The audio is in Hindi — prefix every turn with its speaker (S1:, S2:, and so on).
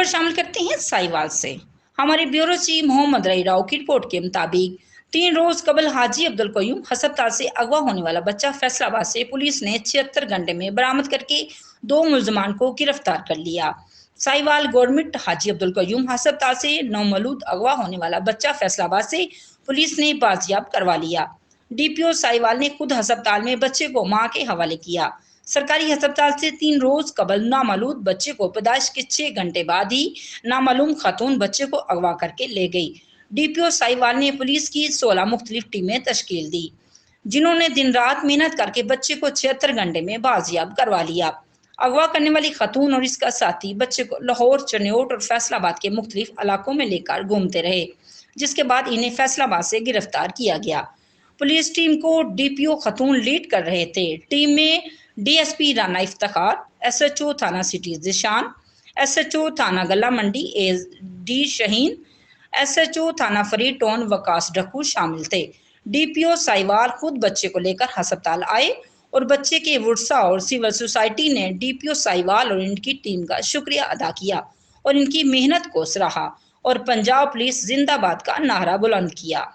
S1: शामिल करते हैं साहिवाल से। हमारे ब्यूरो चीफ मोहम्मद रई राव की रिपोर्ट के मुताबिक 3 रोज कबल हाजी अब्दुल कयूम अस्पताल से अगवा होने वाला बच्चा फैसलाबाद से पुलिस ने 76 घंटे में बरामद करके 2 मुलजमान को गिरफ्तार कर लिया। साहिवाल गवर्नमेंट हाजी अब्दुल कयूम अस्पताल से नौमलूद अगवा होने वाला बच्चा फैसलाबाद से पुलिस ने बाजियाब करवा लिया। डीपीओ साहिवाल ने खुद अस्पताल में बच्चे को मां के हवाले किया। सरकारी अस्पताल से 3 रोज कबल नामालूद बच्चे को पैदाइश के 6 घंटे बाद ही नामालूम खातून बच्चे को अगवा करके ले गई। डीपीओ साहिवाल ने पुलिस की 16 मुख्तलिफ टीमें तश्कील दी, जिन्होंने दिन रात मेहनत करके बच्चे को 76 घंटे में बाजियाब करवा लिया। अगवा करने वाली खातून और इसका साथी बच्चे को लाहौर, चनियोट और फैसलाबाद के मुख्तलिफ इलाकों में लेकर घूमते रहे, जिसके बाद इन्हें फैसलाबाद से गिरफ्तार किया गया। पुलिस टीम को डीपीओ खातून लीड कर रहे थे। टीम में डीएसपी राना इफ्तिखार, एसएचओ थाना सिटी जिशान, एसएचओ थाना गला मंडी एडी शहीन, एसएचओ थाना फरीद टोन वकास डक्कू शामिल थे। डीपीओ साहिवाल खुद बच्चे को लेकर अस्पताल आए और बच्चे के वर्सा और सिविल सोसाइटी ने डीपीओ साहिवाल और इनकी टीम का शुक्रिया अदा किया और इनकी मेहनत को सराहा और पंजाब पुलिस जिंदाबाद का नारा बुलंद किया।